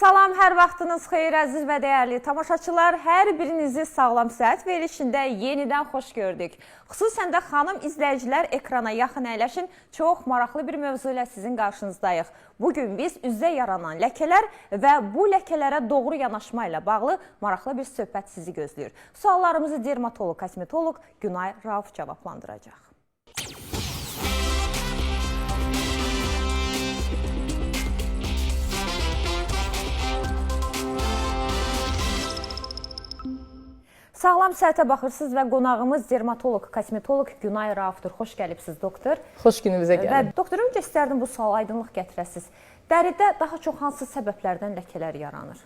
Salam, hər vaxtınız xeyir, əziz və dəyərli tamaşaçılar. Hər birinizi Sağlam Səhət verilişində yenidən xoş gördük. Xüsusən də xanım izləyicilər ekrana yaxın əyləşin. Çox maraqlı bir mövzu ilə sizin qarşınızdayıq. Bugün biz üzdə yaranan ləkələr və bu ləkələrə doğru yanaşma ilə bağlı maraqlı bir söhbət sizi gözləyir. Suallarımızı dermatoloq, kosmetoloq Günay Rauf cavablandıracaq. Sağlam Səhətə baxırsınız və qonağımız dermatoloq, kosmetoloq Günay Raufdur. Xoş gəlibsiniz, doktor. Xoş gününüzə gəlin. Doktor, öncə istərdim bu suala aydınlıq gətirəsiniz. Dəridə daha çox hansı səbəblərdən ləkələr yaranır?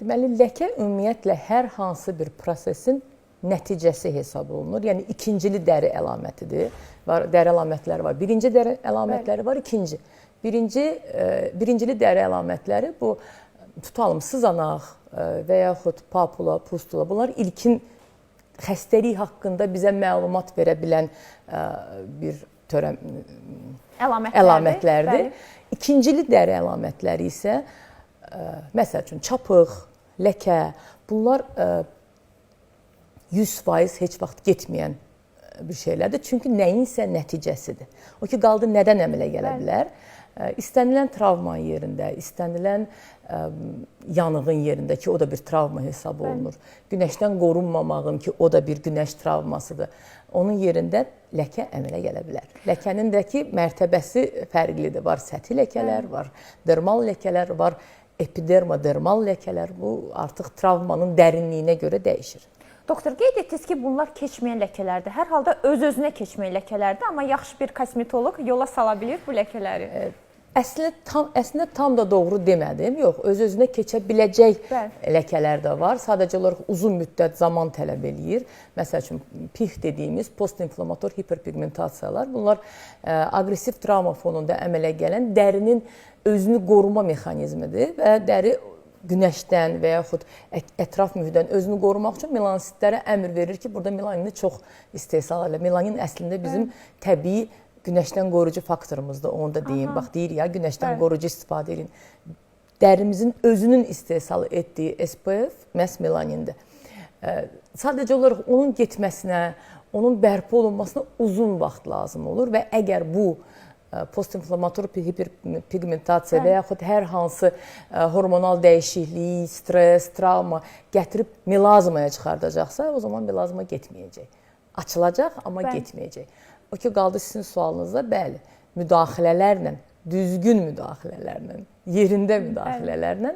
Deməli, ləkə ümumiyyətlə hər hansı bir prosesin nəticəsi hesab olunur. Yəni, ikincili dəri əlamətidir. Dəri əlamətləri var. Birinci dəri əlamətləri var, ikinci. Birincili dəri əlamətləri bu, tutalım, sızanaq və yaxud papula, pustula. Bunlar ilkin xəstəlik haqqında bizə məlumat verə bilən bir əlamətlərdir. İkincili dəri əlamətləri isə, məsəl üçün, çapıq, ləkə, bunlar 100% heç vaxt getməyən bir şeylərdir. Çünki nəyinsə nəticəsidir. O ki, qaldı nədən əmələ gələ bilər? İstənilən travmanın yerində, istənilən yanığın yerində ki, o da bir travma hesab olunur. Günəşdən qorunmamağın ki, o da bir günəş travmasıdır. Onun yerində ləkə əmələ gələ bilər. Ləkənin də ki, mərtəbəsi fərqlidir. Var səthi ləkələr, var dermal ləkələr, var epidermodermal ləkələr. Bu, artıq travmanın dərinliyinə görə dəyişir. Doktor, qeyd etdiniz ki, bunlar keçməyən ləkələrdir. Hər halda öz-özünə keçməyən ləkələrdir, amma yaxşı bir kosmetoloq yola sala bilir bu ləkələri. Əslində tam da doğru demədim. Yox, öz-özünə keçə biləcək ləkələr də var. Sadəcə olaraq uzun müddət zaman tələb eləyir. Məsəl üçün, PIH dediyimiz postinflamator hiperpigmentasiyalar. Bunlar aqressiv travma fonunda əmələ gələn dərinin özünü qoruma mexanizmidir və dəri günəşdən və yaxud ətraf mühitdən özünü qorumaq üçün melanositlərə əmr verir ki, burada melanini çox istehsal edilir. Melanin əslində bizim təbii günəşdən qoruyucu faktorumuzdur, onu da deyim. Bax, deyir ya, günəşdən qoruyucu istifadə edin. Dərimizin özünün istehsal etdiyi SPF məhz melanindir. Sadəcə olaraq onun getməsinə, onun bərpa olunmasına uzun vaxt lazım olur və əgər bu postinflamator hiperpigmentasiya və yaxud hər hansı hormonal dəyişiklik, stres, travma gətirib melazmaya çıxardacaqsa, o zaman melazma getməyəcək. Açılacaq, amma getməyəcək. O ki, qaldı sizin sualınızda, bəli, müdaxilələrlə, düzgün müdaxilələrlə, yerində müdaxilələrlə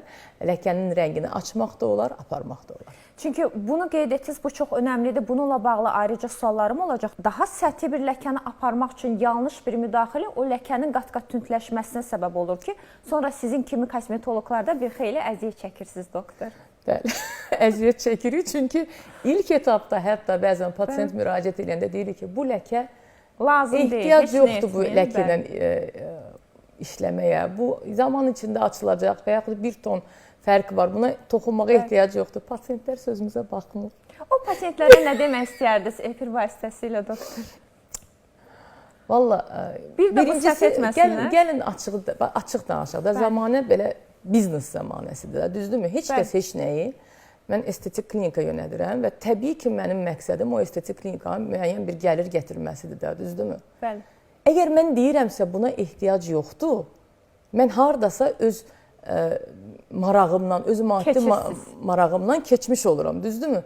ləkənin rəngini açmaq da olar, aparmaq da olar. Çünki bunu qeyd etdiniz, bu çox önəmlidir. Bununla bağlı ayrıca suallarım olacaq. Daha səthi bir ləkəni aparmaq üçün yanlış bir müdaxilə o ləkənin qat-qat tündləşməsinə səbəb olur ki, sonra sizin kimi kosmetoloqlarda bir xeyli əziyyət çəkirsiniz, doktor. Bəli, əziyyət çəkirik. Çünki ilk etapda hətta bəzən pasiyent müraciət edəndə deyirik ki, bu ləkə ehtiyac yoxdur bu ləkə ilə işləməyə. Bu zaman içində açılacaq və yaxud bir ton fərqi var. Buna toxunmağa ehtiyac yoxdur. Pasiyentlər sözümüzə baxmır. O pasiyentlərə nə demək istəyərdiniz efir vasitəsilə, doktor? Valla, birincisi, gəlin açıq danışaq da, zamanə belə biznes zamanəsidir, düzdürmü? Heç kəs heç nəyi. Mən estetik klinika yönədirəm və təbii ki, mənim məqsədim o estetik klinikanın müəyyən bir gəlir gətirməsidir də, düzdürmü? Bəli. Əgər mən deyirəmsə buna ehtiyac yoxdur, mən haradasa öz marağımdan, öz maddi marağımdan keçmiş oluram, düzdürmü?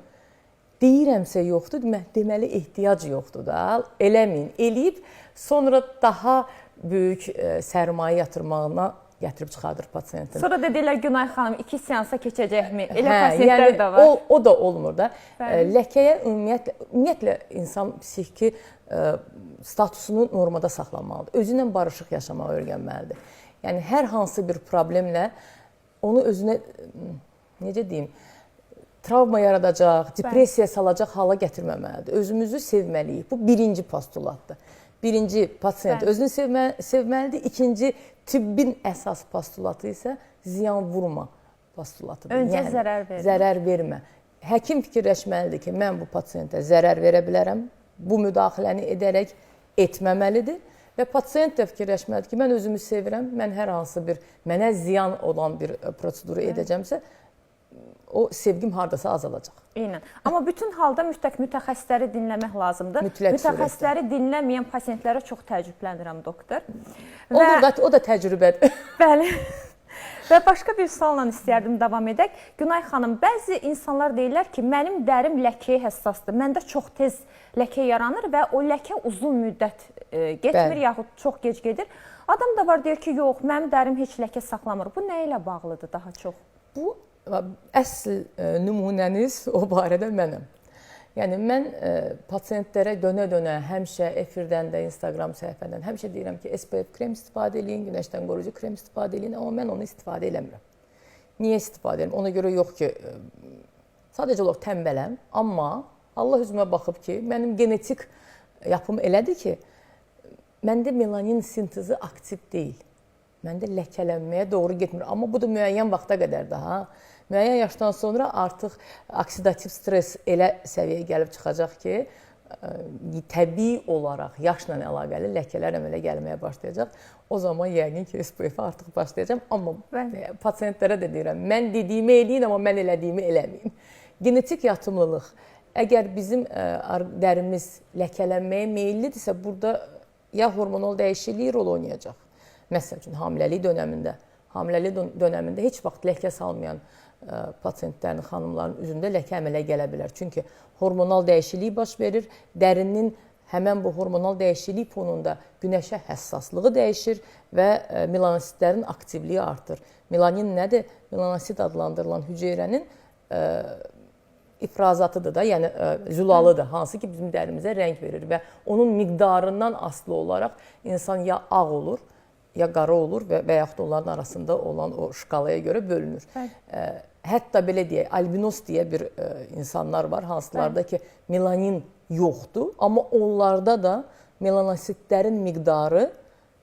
Deyirəmsə yoxdur, deməli ehtiyac yoxdur da, eləməyin. Eləyib, sonra daha böyük sərmayə yatırmağına gətirib çıxardır pasiyentin. Sonra da deyirlər, Günay xanım, 2 seansa keçəcəkmi? Elə pasiyentlər də var. O da olmur da. Ləkəyə ümumiyyətlə insan psixiki statusunu normada saxlamalıdır. Özü ilə barışıq yaşamağı öyrənməlidir. Yəni, hər hansı bir problemlə onu özünə, necə deyim, travma yaradacaq, depressiya salacaq hala gətirməməlidir. Özümüzü sevməliyik. Bu birinci postulatdır. Birinci, pasiyent özünü sevməlidir. İkinci, tibbin əsas postulatı isə ziyan vurma postulatıdır. Öncə zərər vermə. Zərər vermə. Həkim fikirləşməlidir ki, mən bu pasiyentə zərər verə bilərəm. Bu müdaxiləni edərək etməməlidir Və pasiyent də fikirləşməlidir ki, mən özümü sevirəm, mən hər hansı bir mənə ziyan olan bir proseduru edəcəmsə, o sevgim hardasa azalacaq. Eynən. Amma bütün halda mütləq mütəxəssisləri dinləmək lazımdır. Mütləq Mütəxəssisləri dinləməyən pasientlərə çox təəccüblənirəm, doktor. O da təcrübədir. Bəli. Və başqa bir sualla istəyərdim davam edək. Günay xanım, bəzi insanlar deyirlər ki, mənim dərim ləkəyə həssasdır. Məndə çox tez ləkə yaranır və o ləkə uzun müddət getmir, yaxud çox gec gedir. Adam da var deyir ki, yox, mənim dərim heç ləkə saxlamır. Bu nə ilə bağlıdır daha çox? Bu əsl nümunəniz o barədə mənəm. Yəni, mən pasiyentlərə dönə-dönə həmişə efirdən də, Instagram səhifədən həmişə deyirəm ki, SPF krem istifadə edin, günəşdən qoruyucu krem istifadə edin, amma mən onu istifadə eləmirəm. Niyə istifadə edirəm? Ona görə yox ki, sadəcə olaraq tənbələm, amma Allah üzümə baxıb ki, mənim genetik yapım elədir ki, məndə melanin sintezi aktiv deyil. Məndə ləkələnməyə doğru getmir. Amma bu da müəyyən vaxta qədər daha. Müəyyən yaşdan sonra artıq oksidativ stres elə səviyyəyə gəlib çıxacaq ki, təbii olaraq yaşla əlaqəli ləkələr əmələ gəlməyə başlayacaq. O zaman yəqin ki, SPF-ə artıq başlayacağam. Amma pasiyentlərə də deyirəm, mən dediyimi eləyin, amma mən elədiyimi eləməyin. Genetik yatımlılıq, əgər bizim dərimiz ləkələnməyə meyillidirsə, burada ya hormonal dəyişiklik rol oynayacaq. Məsəl üçün, hamiləlik dönəmində heç vaxt ləkə salmayan pasiyentlərin, xanımların üzündə ləkə əmələ gələ bilər. Çünki hormonal dəyişiklik baş verir, dərinin həmən bu hormonal dəyişiklik fonunda günəşə həssaslığı dəyişir və melanositlərin aktivliyi artır. Melanin nədir? Melanosit adlandırılan hüceyrənin ifrazatıdır da, yəni zülalıdır, hansı ki bizim dərimizə rəng verir və onun miqdarından asılı olaraq insan ya ağ olur, ya qara olur və yaxud onların arasında olan o şkalaya görə bölünür. Hətta belə deyək, albinos deyə bir insanlar var, hansılarda ki melanin yoxdur, amma onlarda da melanositlərin miqdarı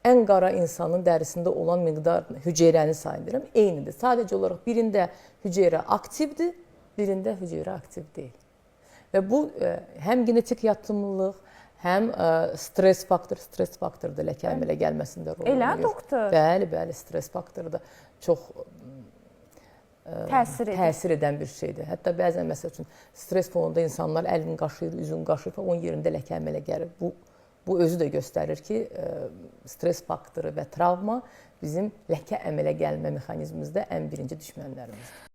ən qara insanın dərisində olan miqdar hüceyrəni sayılır, eynidir. Sadəcə olaraq birində hüceyrə aktivdir, birində hüceyrə aktiv deyil. Və bu həm genetik yatımlılıq, həm stres faktorudur ləkə əmələ gəlməsində rol oynayır. Elə, doktor? Bəli, stres faktoru da çox təsir edən bir şeydir. Hətta bəzən, məsəl üçün, stres fonunda insanlar əlini qaşıyır, üzünü qaşıyır və onun yerində ləkə əmələ gəlir. Bu özü də göstərir ki, stres faktoru və travma bizim ləkə əmələ gəlmə mexanizmimizdə ən birinci düşmənlərimizdir.